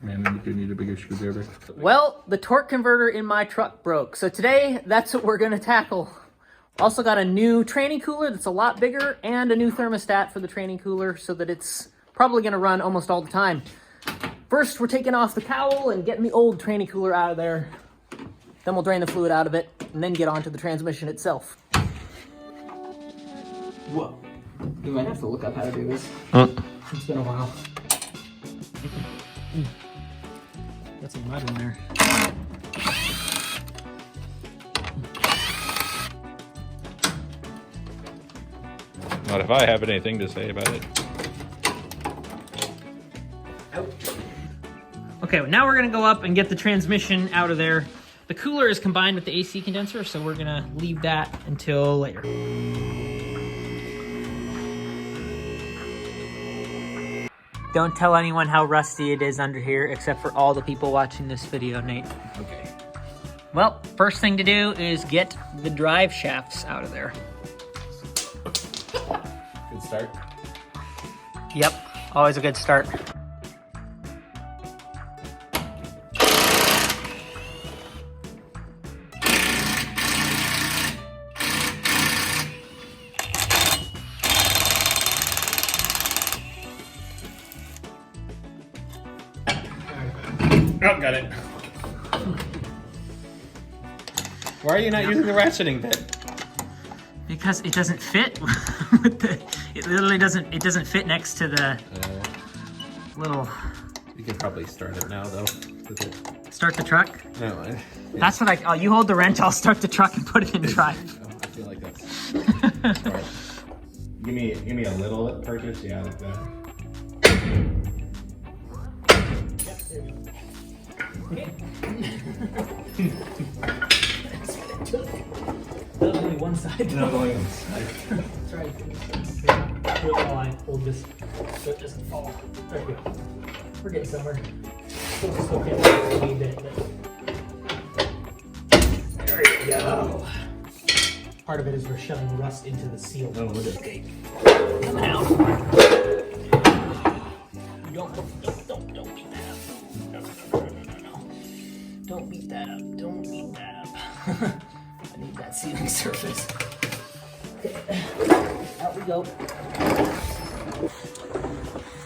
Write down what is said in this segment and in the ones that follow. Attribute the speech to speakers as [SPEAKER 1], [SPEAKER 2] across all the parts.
[SPEAKER 1] Man, then you do need a bigger screwdriver.
[SPEAKER 2] Well, the torque converter in my truck broke. So today, that's what we're gonna tackle. Also got a new training cooler that's a lot bigger and a new thermostat for the training cooler so that it's probably gonna run almost all the time. First, we're taking off the cowl and getting the old training cooler out of there. Then we'll drain the fluid out of it and then get onto the transmission itself. Whoa. We might have to look up how to do this. It's been a while. Got some mud in there.
[SPEAKER 1] Not if I have anything to say about it.
[SPEAKER 2] Okay, now we're gonna go up and get the transmission out of there. The cooler is combined with the AC condenser, so we're gonna leave that until later. Don't tell anyone how rusty it is under here, except for all the people watching this video, Nate.
[SPEAKER 1] Okay.
[SPEAKER 2] Well, first thing to do is get the drive shafts out of there.
[SPEAKER 1] Good start.
[SPEAKER 2] Yep, always a good start.
[SPEAKER 1] Oh, got it. Why are you not using the ratcheting bit?
[SPEAKER 2] Because it doesn't fit with the, it literally doesn't, it doesn't fit next to the little...
[SPEAKER 1] You can probably start it now, though. With it.
[SPEAKER 2] Start the truck?
[SPEAKER 1] Never mind. Yeah.
[SPEAKER 2] That's what oh, you hold the wrench, I'll start the truck and put it in drive.
[SPEAKER 1] I feel like that's smart.
[SPEAKER 3] Give me a little purchase, yeah, like that.
[SPEAKER 2] That was only one side.
[SPEAKER 3] No, only one side.
[SPEAKER 2] That's right. While I hold this so it doesn't fall. There we go. We're getting somewhere. Still can't a wee bit, but there you go. Part of it is we're shoving rust into the seal.
[SPEAKER 3] Oh, look at
[SPEAKER 2] okay. Coming out. Don't beat that up. No. Don't beat that up. Don't beat that up. I need that sealing surface. Okay. Out we go.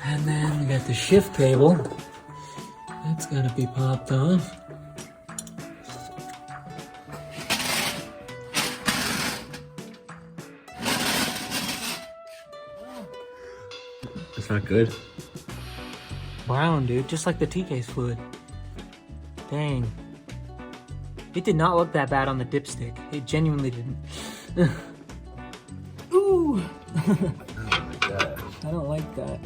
[SPEAKER 2] And then we got the shift cable. That's gonna be popped off.
[SPEAKER 1] It's not good.
[SPEAKER 2] Brown, dude, just like the T-case fluid. Dang. It did not look that bad on the dipstick. It genuinely didn't. Ooh! I don't like that.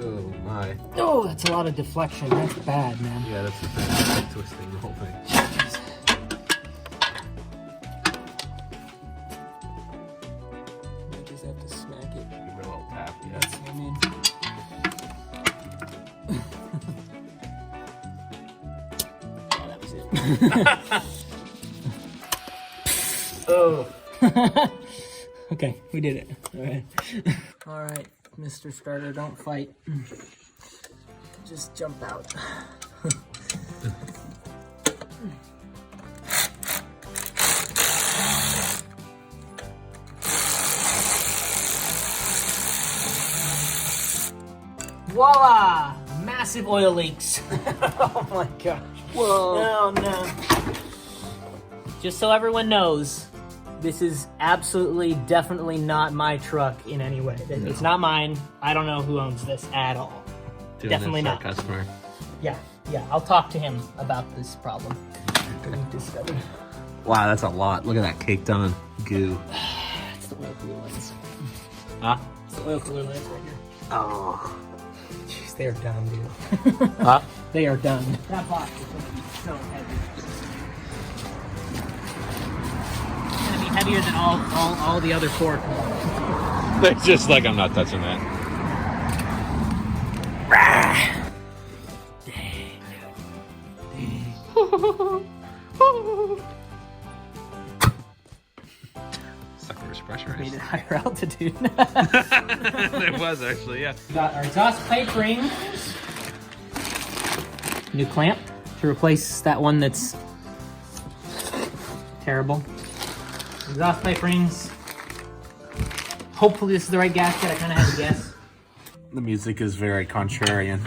[SPEAKER 1] Oh my.
[SPEAKER 2] Oh, that's a lot of deflection. That's bad, man.
[SPEAKER 1] Yeah, that's bad. Twisting the whole thing.
[SPEAKER 2] I just have to smack it.
[SPEAKER 1] Give it a little tap, yeah.
[SPEAKER 2] That's what I mean. Oh, that was it. Oh. Okay, we did it. All right. All right, Mr. Starter, don't fight. Just jump out. Voila! Massive oil leaks. Oh my gosh. Whoa. Oh no. Just so everyone knows, this is absolutely, definitely not my truck in any way. It's not mine. I don't know who owns this at all. Definitely not.
[SPEAKER 1] Customer.
[SPEAKER 2] Yeah, I'll talk to him about this problem. We've discovered.
[SPEAKER 1] Wow, that's a lot. Look at that caked on goo.
[SPEAKER 2] It's the oil cooler lens.
[SPEAKER 1] Huh?
[SPEAKER 2] It's the oil cooler lens right here.
[SPEAKER 1] Oh.
[SPEAKER 2] Jeez, they are done, dude.
[SPEAKER 1] Huh?
[SPEAKER 2] They are done. That box is going to be so heavy. It's going to be heavier than all the other four.
[SPEAKER 1] They're just like, I'm not touching that. Sucker's pressure.
[SPEAKER 2] Made it higher altitude.
[SPEAKER 1] It was actually, yeah.
[SPEAKER 2] Got our exhaust pipe rings. New clamp to replace that one that's terrible. Exhaust pipe rings. Hopefully this is the right gasket. I kind of had to guess.
[SPEAKER 3] The music is very contrarian.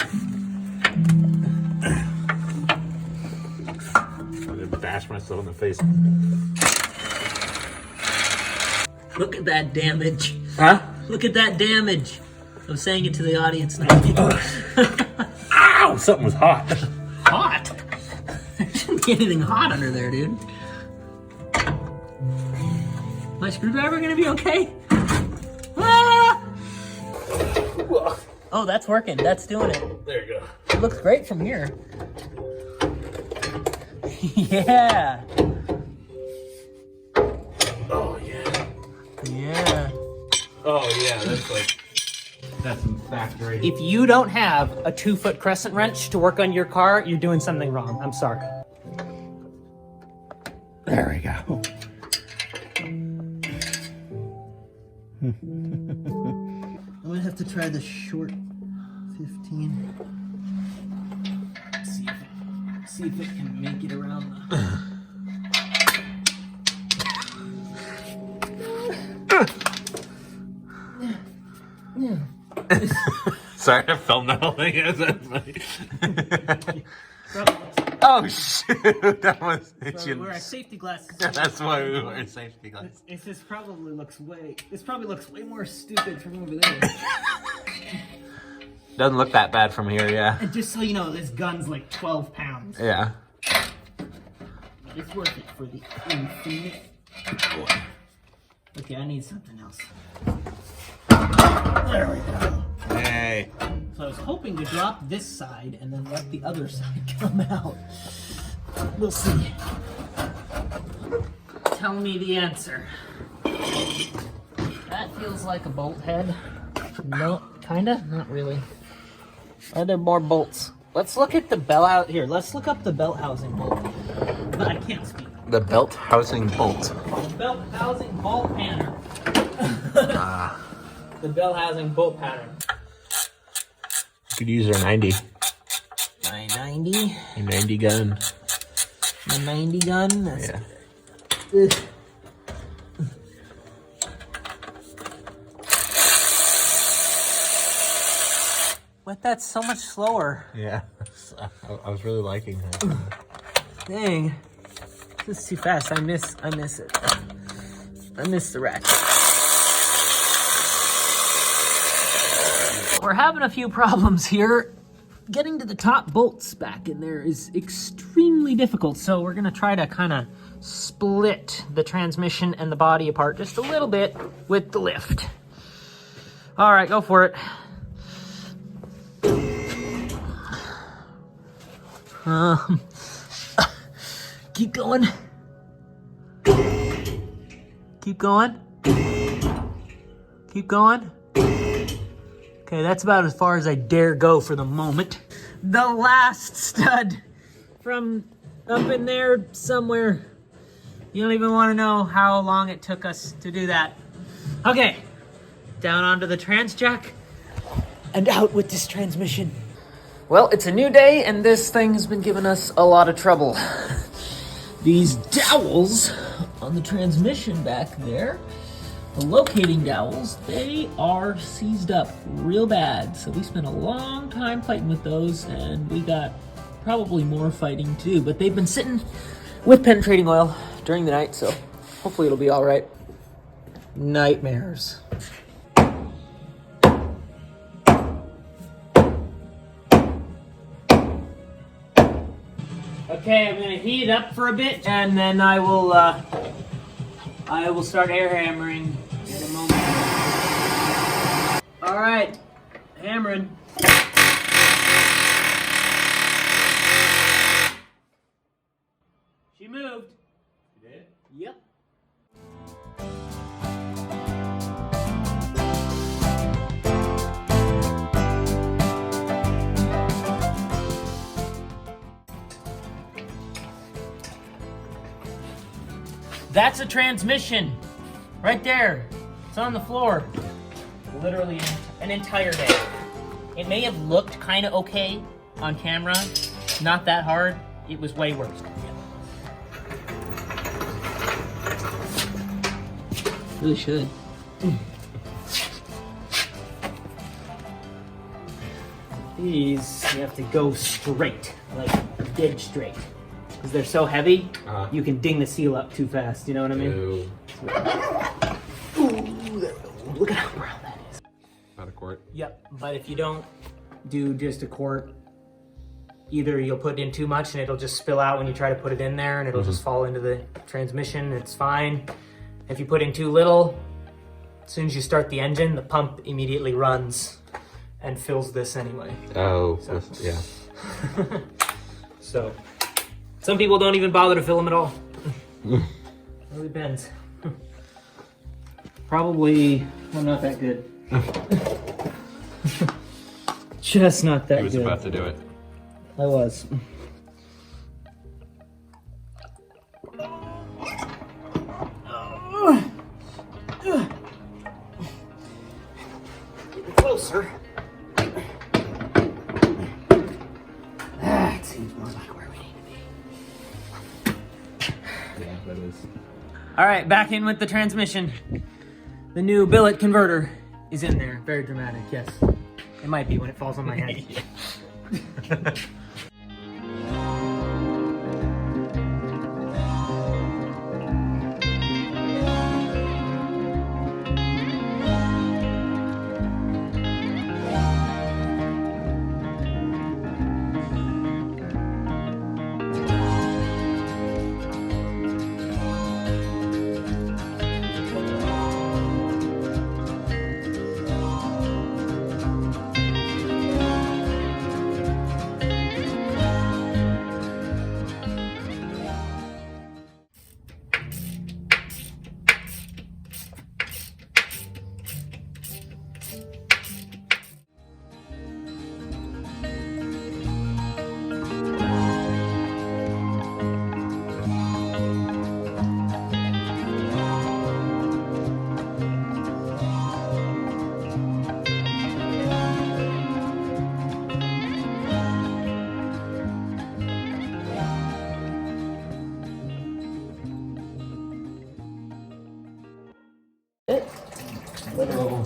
[SPEAKER 3] I'm gonna bash myself in the face.
[SPEAKER 2] Look at that damage.
[SPEAKER 3] Huh?
[SPEAKER 2] Look at that damage. I'm saying it to the audience now.
[SPEAKER 3] Ow! Something was hot.
[SPEAKER 2] Hot? There shouldn't be anything hot under there, dude. My screwdriver gonna be okay? Ah! Oh, that's working. That's doing it.
[SPEAKER 3] There you go.
[SPEAKER 2] It looks great from here. Yeah.
[SPEAKER 3] Oh yeah.
[SPEAKER 2] Yeah.
[SPEAKER 3] Oh yeah, that's some factory.
[SPEAKER 2] If you don't have a 2-foot crescent wrench to work on your car, you're doing something wrong. I'm sorry.
[SPEAKER 3] There we go.
[SPEAKER 2] I'm gonna have to try the short 15. See if it can make it around the...
[SPEAKER 3] Sorry, I filmed the whole thing. Oh shoot! That was
[SPEAKER 2] So we're safety glasses.
[SPEAKER 3] That's why we wear safety glasses.
[SPEAKER 2] This probably looks way more stupid from over there.
[SPEAKER 3] Doesn't look that bad from here, yeah.
[SPEAKER 2] And just so you know, this gun's like 12 pounds.
[SPEAKER 3] Yeah.
[SPEAKER 2] But it's worth it for the infinite. Okay, I need something else. There we go.
[SPEAKER 3] Hey.
[SPEAKER 2] So I was hoping to drop this side and then let the other side come out. We'll see. Tell me the answer. That feels like a bolt head. No, kinda? Not really. Are there more bolts? Let's look at the bell out here. Let's look up the belt housing bolt. But I can't speak.
[SPEAKER 3] The belt housing bolt.
[SPEAKER 2] The belt housing bolt pattern. The belt housing bolt pattern.
[SPEAKER 3] You could use your 90.
[SPEAKER 2] My 90.
[SPEAKER 3] Your 90 gun.
[SPEAKER 2] My 90 gun. That's,
[SPEAKER 3] Yeah.
[SPEAKER 2] Ugh. But that's so much slower.
[SPEAKER 3] Yeah. I was really liking that.
[SPEAKER 2] Dang. This is too fast. I miss it. I miss the ratchet. We're having a few problems here. Getting to the top bolts back in there is extremely difficult, so we're gonna try to kind of split the transmission and the body apart just a little bit with the lift. All right, go for it. Keep going. Keep going. Keep going. Okay, that's about as far as I dare go for the moment. The last stud from up in there somewhere. You don't even want to know how long it took us to do that. Okay, down onto the trans jack and out with this transmission. Well, it's a new day and this thing has been giving us a lot of trouble. These dowels on the transmission back there, the locating dowels, they are seized up real bad. So we spent a long time fighting with those and we got probably more fighting to do, but they've been sitting with penetrating oil during the night, so hopefully it'll be all right. Nightmares. Okay, I'm gonna heat it up for a bit, and then I will start air hammering in a moment. All right, hammering. She moved. She did? Yep. That's a transmission, right there. It's on the floor. Literally an entire day. It may have looked kind of okay on camera, not that hard. It was way worse. Really should. These, you have to go straight, like dead straight. Because they're so heavy, you can ding the seal up too fast, you know what I mean?
[SPEAKER 1] Ew.
[SPEAKER 2] Ooh, there we go. Look at how brown that is.
[SPEAKER 1] About a quart.
[SPEAKER 2] Yep, but if you don't do just a quart, either you'll put in too much and it'll just spill out when you try to put it in there and it'll just fall into the transmission, it's fine. If you put in too little, as soon as you start the engine, the pump immediately runs and fills this anyway.
[SPEAKER 1] Oh,
[SPEAKER 2] So.
[SPEAKER 1] yeah.
[SPEAKER 2] So, some people don't even bother to fill them at all. Really depends. Probably, well, not that good. Just not that good.
[SPEAKER 1] He was about to do it.
[SPEAKER 2] I was. Get closer. That seems more like where we need to be.
[SPEAKER 1] Yeah, that is.
[SPEAKER 2] All right, back in with the transmission. The new billet converter is in there. Very dramatic, yes. It might be when it falls on my head.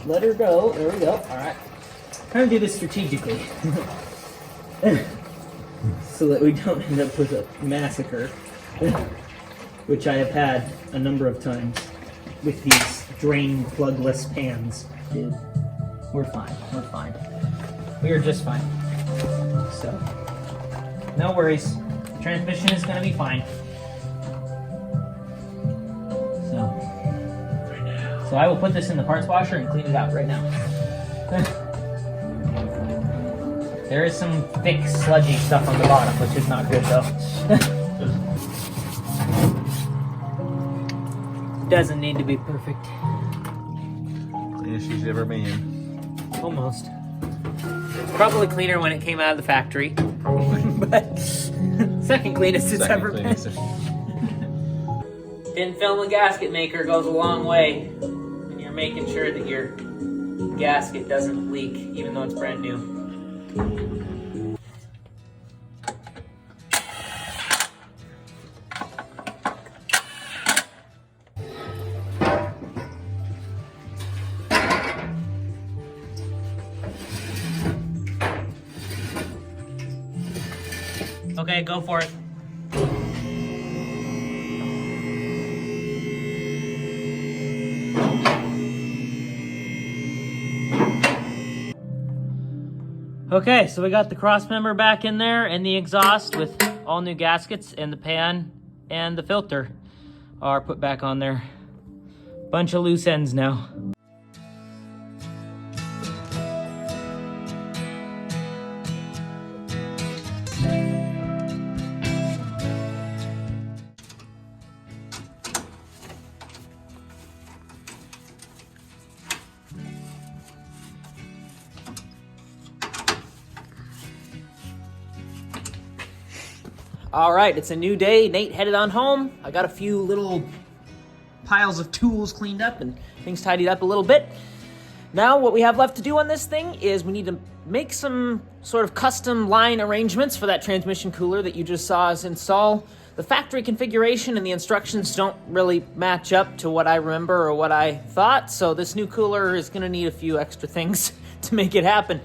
[SPEAKER 2] Let her go. There we go. All right. Trying to do this strategically, so that we don't end up with a massacre, which I have had a number of times with these drain plugless pans. Dude, we're fine. We're fine. We are just fine. So, no worries. The transmission is going to be fine. So I will put this in the parts washer and clean it out right now. There is some thick, sludgy stuff on the bottom, which is not good though. Doesn't need to be perfect.
[SPEAKER 1] Cleanest she's ever been.
[SPEAKER 2] Almost. It's probably cleaner when it came out of the factory. But second cleanest it's ever been. Tin film and gasket maker goes a long way when you're making sure that your gasket doesn't leak, even though it's brand new. Okay, go for it. Okay, so we got the cross member back in there and the exhaust with all new gaskets, and the pan and the filter are put back on there. Bunch of loose ends now. All right, it's a new day. Nate headed on home. I got a few little piles of tools cleaned up and things tidied up a little bit. Now what we have left to do on this thing is we need to make some sort of custom line arrangements for that transmission cooler that you just saw us install. The factory configuration and the instructions don't really match up to what I remember or what I thought, so this new cooler is going to need a few extra things to make it happen.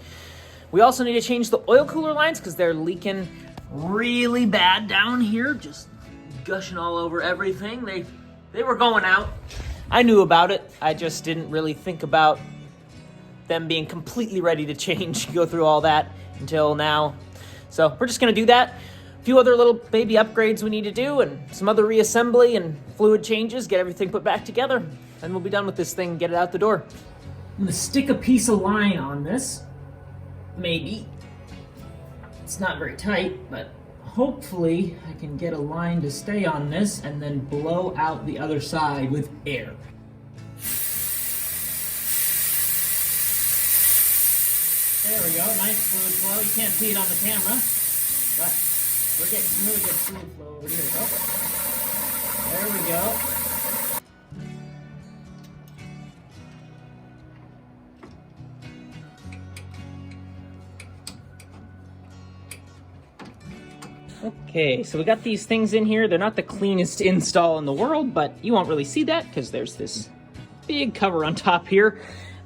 [SPEAKER 2] We also need to change the oil cooler lines because they're leaking really bad down here, just gushing all over everything. They were going out. I knew about it. I just didn't really think about them being completely ready to change, go through all that until now. So we're just gonna do that. A few other little baby upgrades we need to do and some other reassembly and fluid changes, get everything put back together. Then we'll be done with this thing and get it out the door. I'm gonna stick a piece of line on this, maybe. It's not very tight, but hopefully I can get a line to stay on this and then blow out the other side with air. There we go, nice fluid flow. You can't see it on the camera, but we're getting some really good fluid flow over here. Oh, there we go. Okay, so we got these things in here. They're not the cleanest install in the world, but you won't really see that because there's this big cover on top here.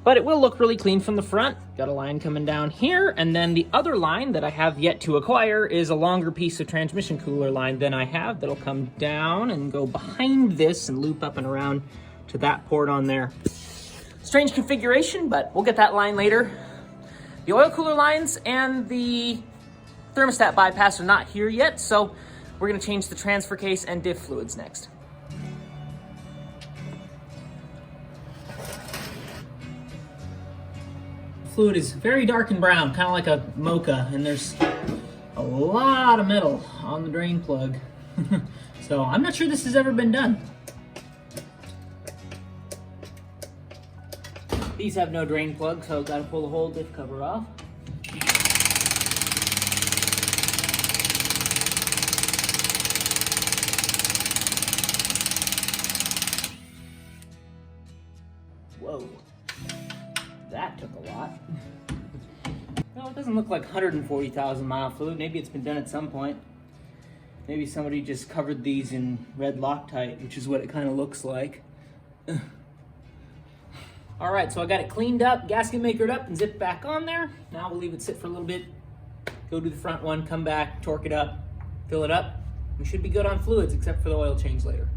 [SPEAKER 2] But it will look really clean from the front. Got a line coming down here, and then the other line that I have yet to acquire is a longer piece of transmission cooler line than I have that'll come down and go behind this and loop up and around to that port on there. Strange configuration, but we'll get that line later. The oil cooler lines and the thermostat bypass are not here yet, so we're gonna change the transfer case and diff fluids next. Fluid is very dark and brown, kind of like a mocha, and there's a lot of metal on the drain plug. So I'm not sure this has ever been done. These have no drain plug, so I've got to pull the whole diff cover off. Whoa. That took a lot. No, it doesn't look like 140,000 mile fluid. Maybe it's been done at some point. Maybe somebody just covered these in red Loctite, which is what it kind of looks like. All right, so I got it cleaned up, gasket makered up, and zipped back on there. Now we'll leave it sit for a little bit, go do the front one, come back, torque it up, fill it up. We should be good on fluids, except for the oil change later.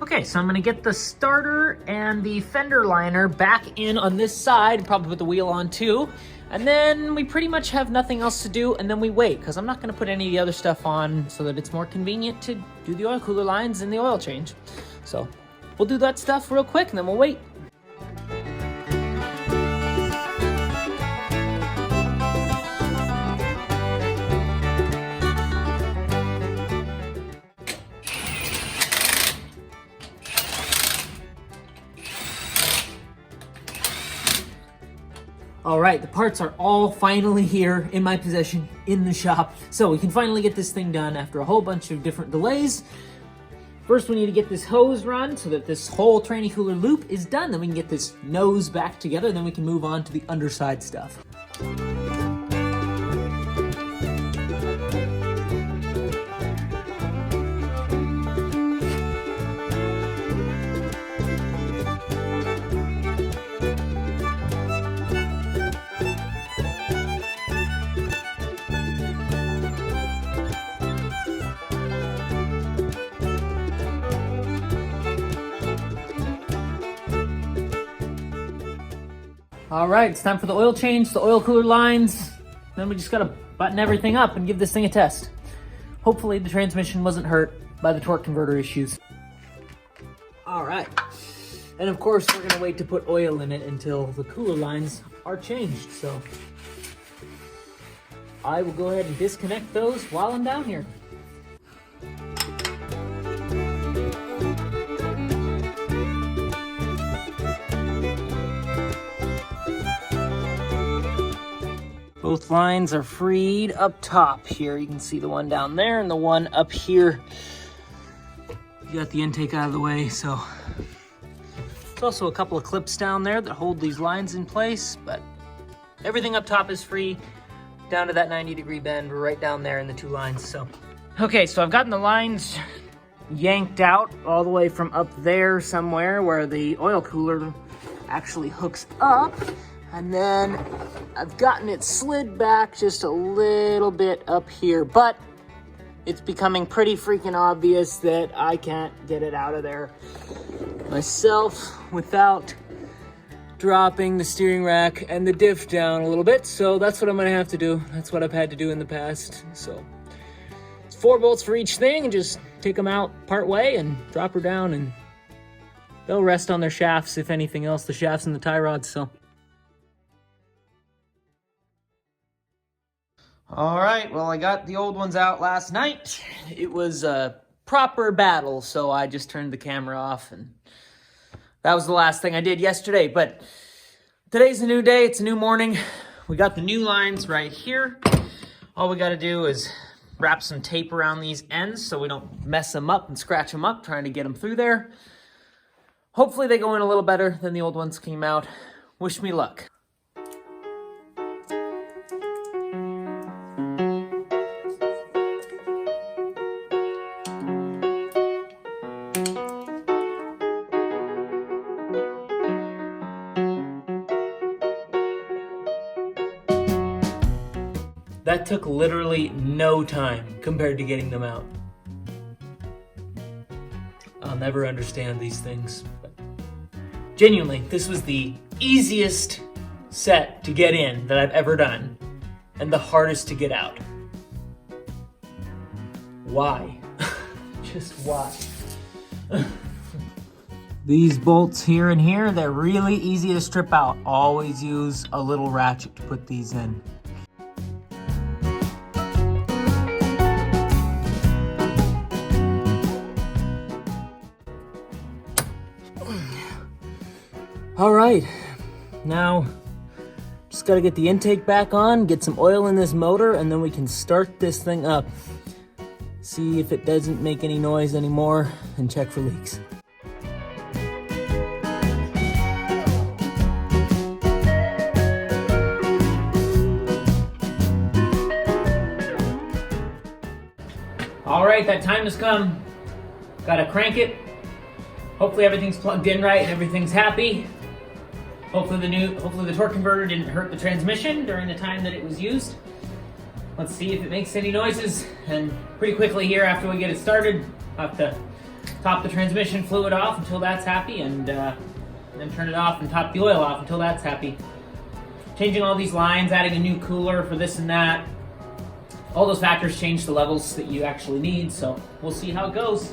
[SPEAKER 2] Okay, so I'm gonna get the starter and the fender liner back in on this side, probably put the wheel on too, and then we pretty much have nothing else to do, and then we wait, because I'm not gonna put any of the other stuff on so that it's more convenient to do the oil cooler lines and the oil change. So we'll do that stuff real quick and then we'll wait. All right, the parts are all finally here in my possession in the shop. So we can finally get this thing done after a whole bunch of different delays. First, we need to get this hose run so that this whole tranny cooler loop is done. Then we can get this nose back together, and then we can move on to the underside stuff. All right, it's time for the oil change, the oil cooler lines. Then we just gotta button everything up and give this thing a test. Hopefully the transmission wasn't hurt by the torque converter issues. All right, and of course we're gonna wait to put oil in it until the cooler lines are changed, so I will go ahead and disconnect those while I'm down here. Both lines are freed up top here. You can see the one down there and the one up here. You got the intake out of the way, so. There's also a couple of clips down there that hold these lines in place, but everything up top is free down to that 90-degree bend. We're right down there in the two lines, so. Okay, so I've gotten the lines yanked out all the way from up there somewhere where the oil cooler actually hooks up. And then I've gotten it slid back just a little bit up here, but it's becoming pretty freaking obvious that I can't get it out of there myself without dropping the steering rack and the diff down a little bit. So that's what I'm gonna have to do. That's what I've had to do in the past. So it's 4 bolts for each thing, and just take them out part way and drop her down, and they'll rest on their shafts, if anything else, the shafts and the tie rods, so. All right, well, I got the old ones out last night. It was a proper battle, so I just turned the camera off, and that was the last thing I did yesterday. But today's a new day. It's a new morning. We got the new lines right here. All we got to do is wrap some tape around these ends so we don't mess them up and scratch them up trying to get them through there. Hopefully they go in a little better than the old ones came out. Wish me luck. That took literally no time compared to getting them out. I'll never understand these things. But genuinely, this was the easiest set to get in that I've ever done, and the hardest to get out. Why? Just why? These bolts here and here, they're really easy to strip out. Always use a little ratchet to put these in. All right, now just gotta get the intake back on, get some oil in this motor, and then we can start this thing up. See if it doesn't make any noise anymore, and check for leaks. All right, that time has come. Gotta crank it. Hopefully everything's plugged in right and everything's happy. Hopefully the torque converter didn't hurt the transmission during the time that it was used. Let's see if it makes any noises. And pretty quickly here, after we get it started, I'll have to top the transmission fluid off until that's happy, and then turn it off and top the oil off until that's happy. Changing all these lines, adding a new cooler for this and that. All those factors change the levels that you actually need, so we'll see how it goes.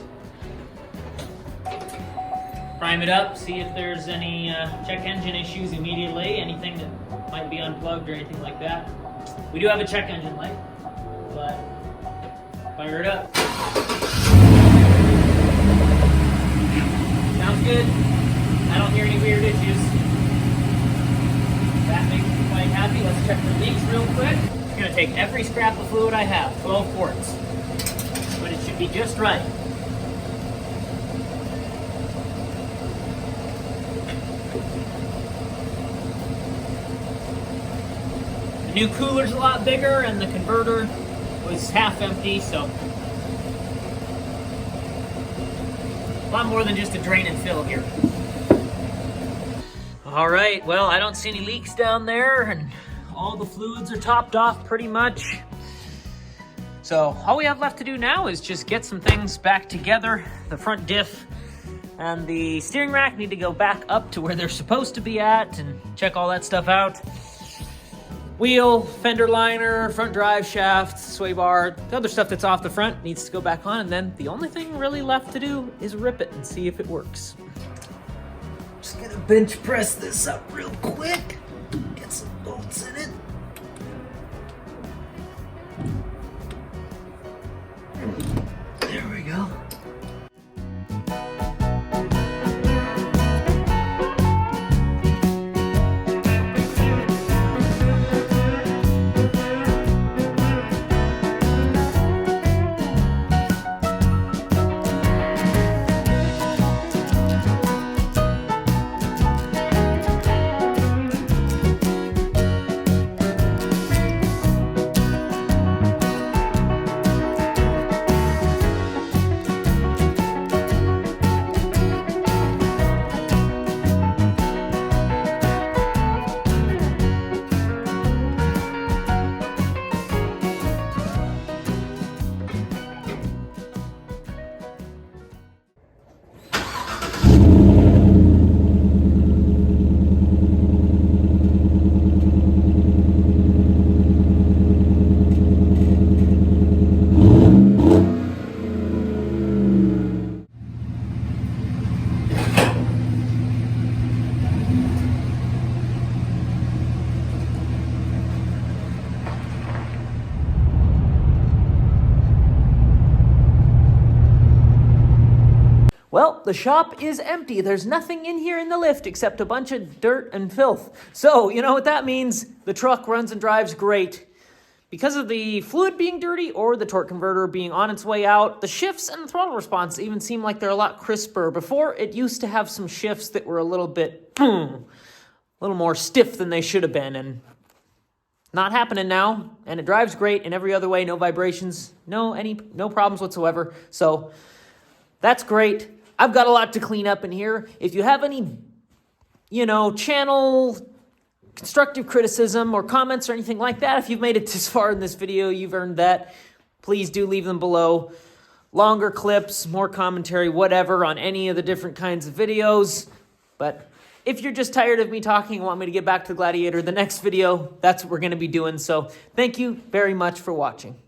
[SPEAKER 2] Prime it up, see if there's any check engine issues immediately, anything that might be unplugged or anything like that. We do have a check engine light, but fire it up. Sounds good. I don't hear any weird issues. That makes me quite happy. Let's check the leaks real quick. I'm gonna take every scrap of fluid I have, 12 quarts, but it should be just right. The new cooler's a lot bigger, and the converter was half empty, so a lot more than just a drain and fill here. All right, well, I don't see any leaks down there, and all the fluids are topped off pretty much. So all we have left to do now is just get some things back together. The front diff and the steering rack need to go back up to where they're supposed to be at, and check all that stuff out. Wheel, fender liner, front drive shaft, sway bar, the other stuff that's off the front needs to go back on, and then the only thing really left to do is rip it and see if it works. Just gonna bench press this up real quick, get some Well, the shop is empty. There's nothing in here in the lift except a bunch of dirt and filth. So, you know what that means? The truck runs and drives great. Because of the fluid being dirty or the torque converter being on its way out, the shifts and the throttle response even seem like they're a lot crisper. Before, it used to have some shifts that were a little bit, a little more stiff than they should have been, and not happening now. And it drives great in every other way, no vibrations, no problems whatsoever. So that's great. I've got a lot to clean up in here. If you have any, channel constructive criticism or comments or anything like that, if you've made it this far in this video, you've earned that. Please do leave them below. Longer clips, more commentary, whatever, on any of the different kinds of videos. But if you're just tired of me talking and want me to get back to the Gladiator, the next video, that's what we're going to be doing. So thank you very much for watching.